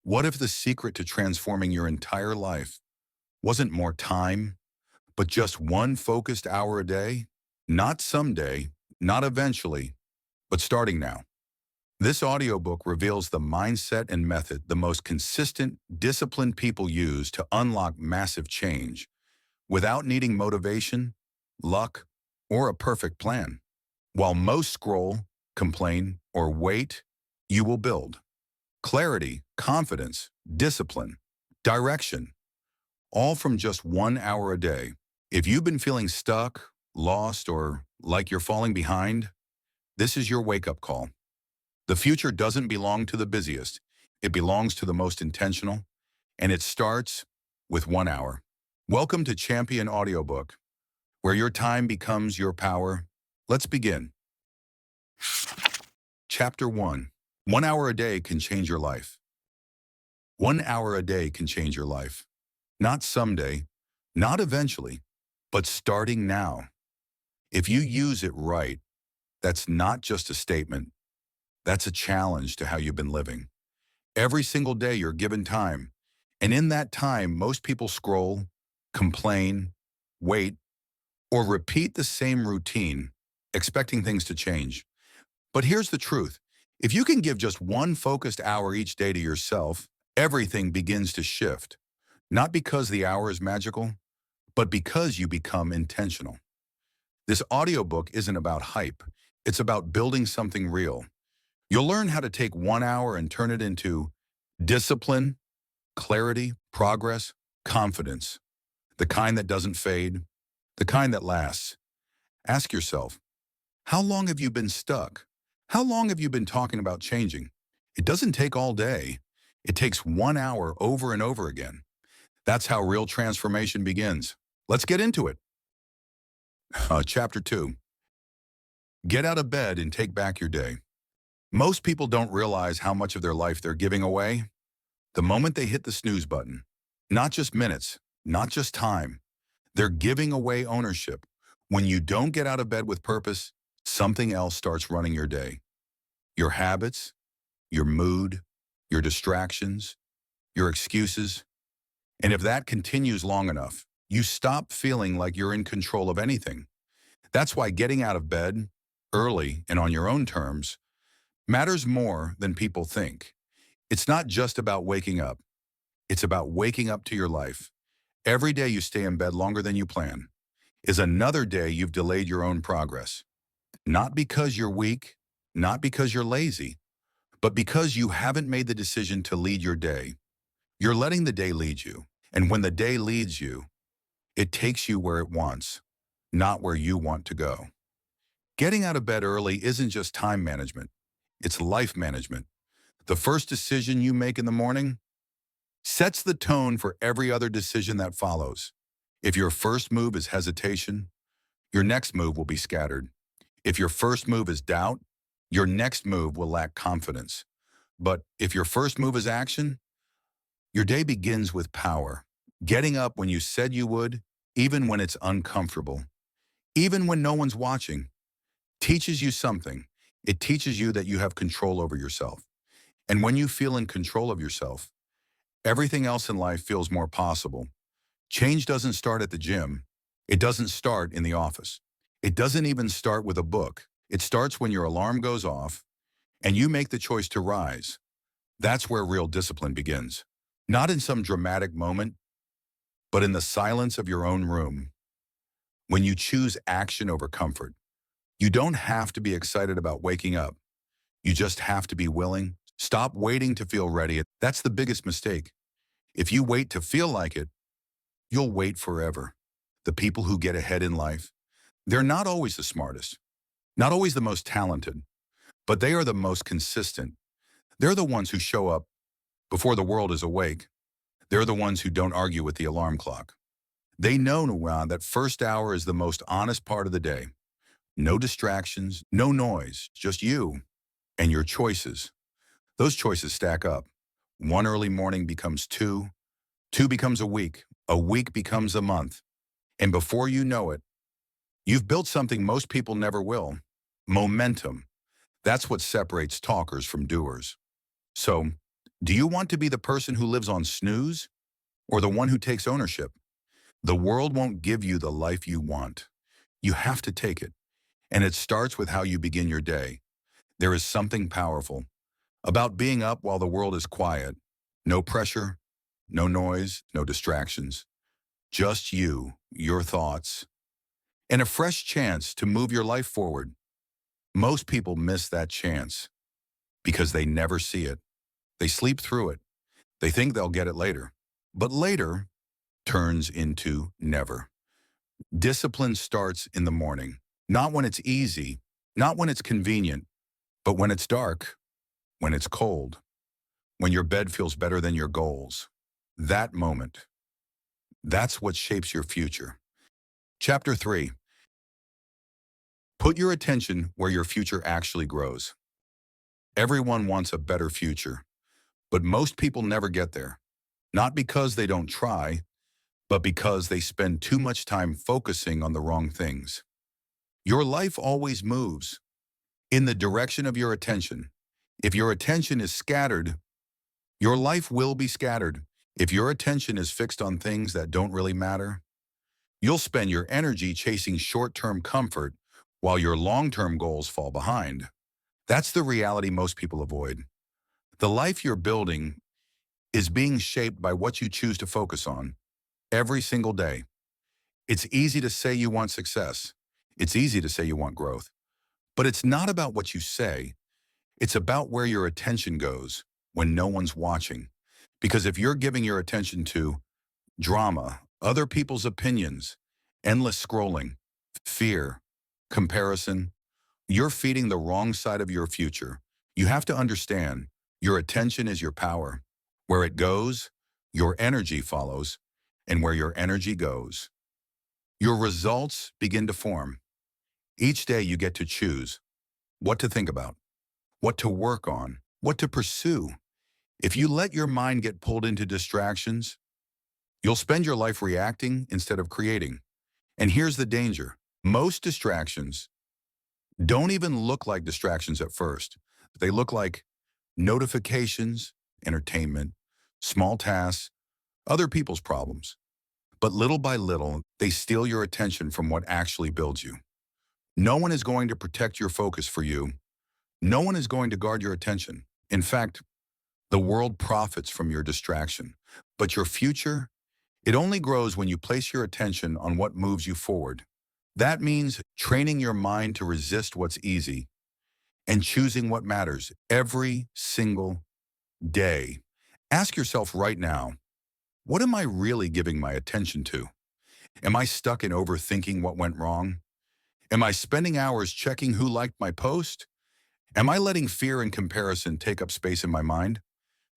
What if the secret to transforming your entire life wasn't more time, but just one focused hour a day? Not someday, not eventually, but starting now. This audiobook reveals the mindset and method the most consistent, disciplined people use to unlock massive change without needing motivation, luck, or a perfect plan. While most scroll, complain, or wait, you will build clarity, confidence, discipline, direction, all from just 1 hour a day. If you've been feeling stuck, lost, or like you're falling behind, this is your wake-up call. The future doesn't belong to the busiest. It belongs to the most intentional, and it starts with 1 hour. Welcome to Champion Audiobook, where your time becomes your power. Let's begin. Chapter 1. 1 hour a day can change your life. 1 hour a day can change your life. Not someday, not eventually, but starting now. If you use it right, that's not just a statement. That's a challenge to how you've been living. Every single day you're given time. And in that time, most people scroll, complain, wait, or repeat the same routine, expecting things to change. But here's the truth. If you can give just one focused hour each day to yourself, everything begins to shift. Not because the hour is magical, but because you become intentional. This audiobook isn't about hype. It's about building something real. You'll learn how to take 1 hour and turn it into discipline, clarity, progress, confidence. The kind that doesn't fade, the kind that lasts. Ask yourself, how long have you been stuck? How long have you been talking about changing? It doesn't take all day. It takes 1 hour over and over again. That's how real transformation begins. Let's get into it. Chapter 2. Get out of bed and take back your day. Most people don't realize how much of their life they're giving away the moment they hit the snooze button. Not just minutes, not just time. They're giving away ownership. When you don't get out of bed with purpose, something else starts running your day. Your habits, your mood, your distractions, your excuses. And if that continues long enough, you stop feeling like you're in control of anything. That's why getting out of bed, early and on your own terms, matters more than people think. It's not just about waking up. It's about waking up to your life. Every day you stay in bed longer than you plan is another day you've delayed your own progress. Not because you're weak, not because you're lazy, but because you haven't made the decision to lead your day. You're letting the day lead you. And when the day leads you, it takes you where it wants, not where you want to go. Getting out of bed early isn't just time management. It's life management. The first decision you make in the morning sets the tone for every other decision that follows. If your first move is hesitation, your next move will be scattered. If your first move is doubt, your next move will lack confidence. But if your first move is action, your day begins with power. Getting up when you said you would, even when it's uncomfortable, even when no one's watching, teaches you something. It teaches you that you have control over yourself. And when you feel in control of yourself, everything else in life feels more possible. Change doesn't start at the gym. It doesn't start in the office. It doesn't even start with a book. It starts when your alarm goes off and you make the choice to rise. That's where real discipline begins. Not in some dramatic moment, but in the silence of your own room. When you choose action over comfort, you don't have to be excited about waking up. You just have to be willing. Stop waiting to feel ready. That's the biggest mistake. If you wait to feel like it, you'll wait forever. The people who get ahead in life, they're not always the smartest, not always the most talented, but they are the most consistent. They're the ones who show up before the world is awake. They're the ones who don't argue with the alarm clock. They know that first hour is the most honest part of the day. No distractions, no noise, just you and your choices. Those choices stack up. One early morning becomes two, two becomes a week becomes a month. And before you know it, you've built something most people never will. Momentum. That's what separates talkers from doers. So, Do you want to be the person who lives on snooze or the one who takes ownership? The world won't give you the life you want. You have to take it. And it starts with how you begin your day. There is something powerful about being up while the world is quiet. No pressure, no noise, no distractions. Just you, your thoughts, and a fresh chance to move your life forward. Most people miss that chance because they never see it. They sleep through it. They think they'll get it later. But later turns into never. Discipline starts in the morning, not when it's easy, not when it's convenient, but when it's dark, when it's cold, when your bed feels better than your goals. That moment, that's what shapes your future. Chapter 3. Put your attention where your future actually grows. Everyone wants a better future, but most people never get there. Not because they don't try, but because they spend too much time focusing on the wrong things. Your life always moves in the direction of your attention. If your attention is scattered, your life will be scattered. If your attention is fixed on things that don't really matter, you'll spend your energy chasing short-term comfort while your long-term goals fall behind. That's the reality most people avoid. The life you're building is being shaped by what you choose to focus on every single day. It's easy to say you want success. It's easy to say you want growth. But it's not about what you say. It's about where your attention goes when no one's watching. Because if you're giving your attention to drama, other people's opinions, endless scrolling, fear, comparison, you're feeding the wrong side of your future. You have to understand, your attention is your power. Where it goes, your energy follows, and where your energy goes, your results begin to form. Each day you get to choose what to think about, what to work on, what to pursue. If you let your mind get pulled into distractions, you'll spend your life reacting instead of creating. And here's the danger. Most distractions don't even look like distractions at first. They look like notifications, entertainment, small tasks, other people's problems. But little by little, they steal your attention from what actually builds you. No one is going to protect your focus for you. No one is going to guard your attention. In fact, the world profits from your distraction. But your future, it only grows when you place your attention on what moves you forward. That means training your mind to resist what's easy and choosing what matters every single day. Ask yourself right now, what am I really giving my attention to? Am I stuck in overthinking what went wrong? Am I spending hours checking who liked my post? Am I letting fear and comparison take up space in my mind?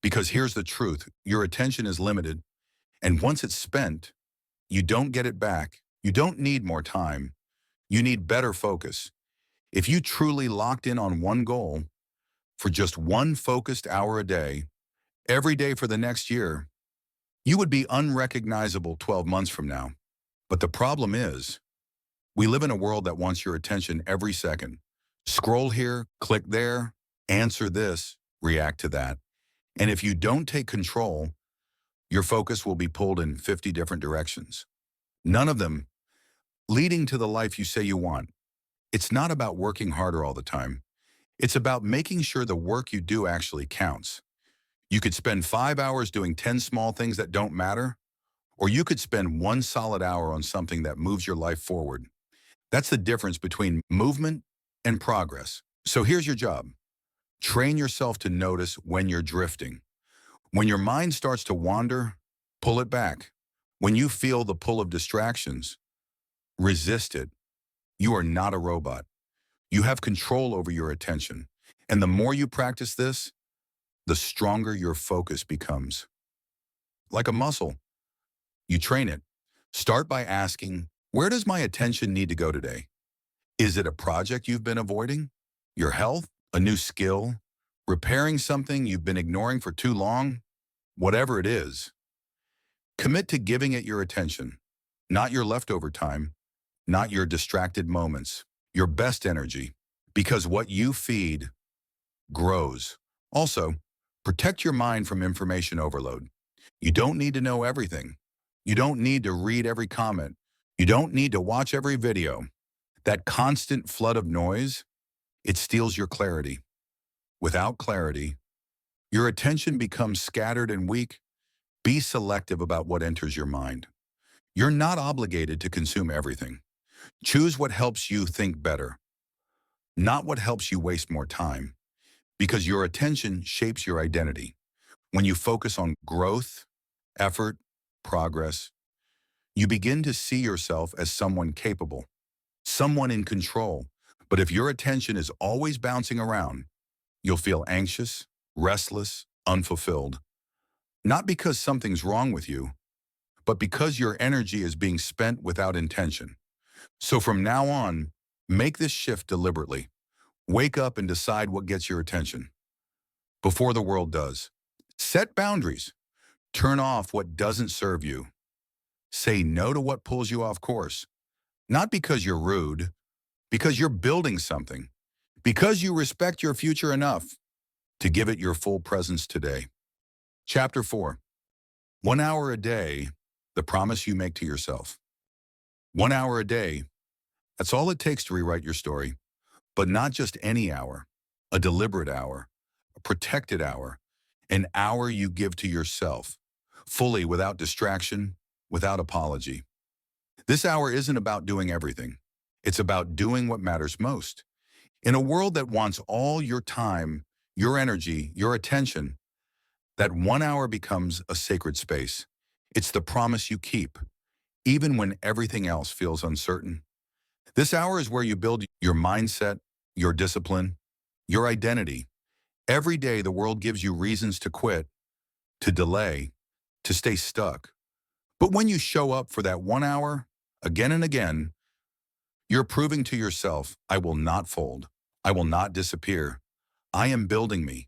Because here's the truth, your attention is limited, and once it's spent, you don't get it back. You don't need more time. You need better focus. If you truly locked in on one goal for just one focused hour a day, every day for the next year, you would be unrecognizable 12 months from now. But the problem is, we live in a world that wants your attention every second. Scroll here, click there, answer this, react to that. And if you don't take control, your focus will be pulled in 50 different directions. None of them leading to the life you say you want. It's not about working harder all the time. It's about making sure the work you do actually counts. You could spend 5 hours doing 10 small things that don't matter, or you could spend 1 solid hour on something that moves your life forward. That's the difference between movement and progress. So here's your job. Train yourself to notice when you're drifting. When your mind starts to wander, pull it back. When you feel the pull of distractions, resist it. You are not a robot. You have control over your attention. And the more you practice this, the stronger your focus becomes. Like a muscle, you train it. Start by asking, where does my attention need to go today? Is it a project you've been avoiding? Your health? A new skill? Repairing something you've been ignoring for too long? Whatever it is, commit to giving it your attention, not your leftover time, not your distracted moments, your best energy, because what you feed grows. Also, Protect your mind from information overload. You don't need to know everything. You don't need to read every comment. You don't need to watch every video. That constant flood of noise, it steals your clarity. Without clarity, your attention becomes scattered and weak. Be selective about what enters your mind. You're not obligated to consume everything. Choose what helps you think better, not what helps you waste more time, because your attention shapes your identity. When you focus on growth, effort, progress, you begin to see yourself as someone capable, someone in control. But if your attention is always bouncing around, you'll feel anxious, restless, unfulfilled. Not because something's wrong with you, but because your energy is being spent without intention. So from now on, make this shift deliberately. Wake up and decide what gets your attention before the world does. Set boundaries. Turn off what doesn't serve you. Say no to what pulls you off course. Not because you're rude, because you're building something, because you respect your future enough to give it your full presence today. Chapter 4. 1 hour a day, the promise you make to yourself. 1 hour a day, that's all it takes to rewrite your story. But not just any hour, a deliberate hour, a protected hour, an hour you give to yourself, fully without distraction, without apology. This hour isn't about doing everything. It's about doing what matters most. In a world that wants all your time, your energy, your attention, that 1 hour becomes a sacred space. It's the promise you keep, even when everything else feels uncertain. This hour is where you build your mindset, your discipline, your identity. Every day the world gives you reasons to quit, to delay, to stay stuck. But when you show up for that 1 hour, again and again, you're proving to yourself, I will not fold. I will not disappear. I am building me.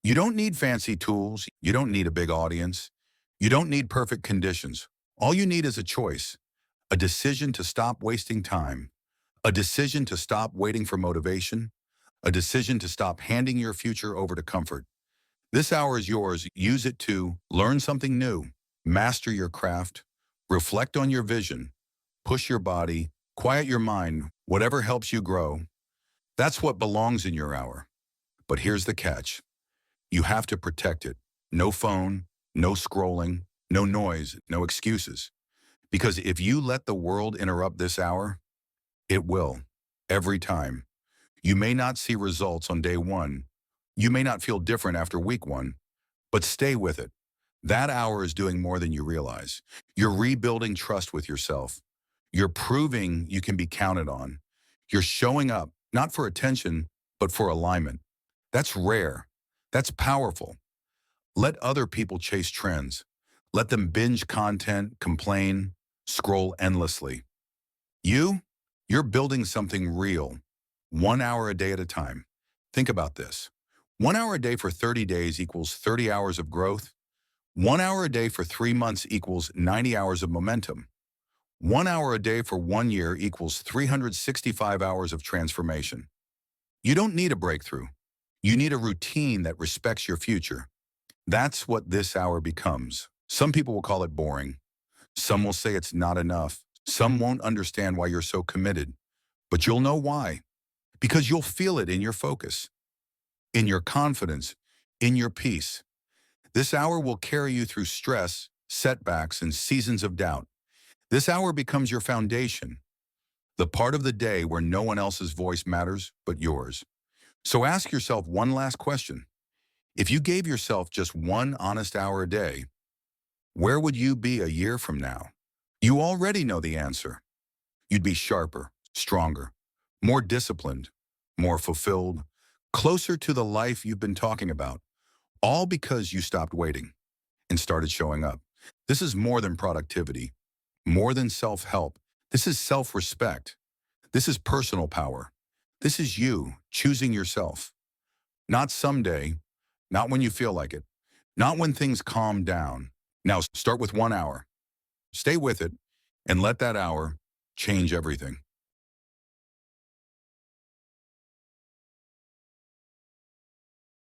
You don't need fancy tools. You don't need a big audience. You don't need perfect conditions. All you need is a choice, a decision to stop wasting time, a decision to stop waiting for motivation, a decision to stop handing your future over to comfort. This hour is yours. Use it to learn something new, master your craft, reflect on your vision, push your body, quiet your mind, whatever helps you grow. That's what belongs in your hour. But here's the catch. You have to protect it. No phone, no scrolling, no noise, no excuses. Because if you let the world interrupt this hour, it will, every time. You may not see results on day one. You may not feel different after week one, but stay with it. That hour is doing more than you realize. You're rebuilding trust with yourself. You're proving you can be counted on. You're showing up, not for attention, but for alignment. That's rare. That's powerful. Let other people chase trends. Let them binge content, complain, scroll endlessly. You're building something real, 1 hour a day at a time. Think about this. 1 hour a day for 30 days equals 30 hours of growth. 1 hour a day for 3 months equals 90 hours of momentum. 1 hour a day for 1 year equals 365 hours of transformation. You don't need a breakthrough. You need a routine that respects your future. That's what this hour becomes. Some people will call it boring. Some will say it's not enough. Some won't understand why you're so committed. But you'll know why. Because you'll feel it in your focus, in your confidence, in your peace. This hour will carry you through stress, setbacks, and seasons of doubt. This hour becomes your foundation, the part of the day where no one else's voice matters but yours. So ask yourself one last question. If you gave yourself just one honest hour a day, where would you be a year from now? You already know the answer. You'd be sharper, stronger, more disciplined, more fulfilled, closer to the life you've been talking about, all because you stopped waiting and started showing up. This is more than productivity, more than self-help. This is self-respect. This is personal power. This is you choosing yourself. Not someday, not when you feel like it, not when things calm down. Now start with 1 hour. Stay with it and let that hour change everything.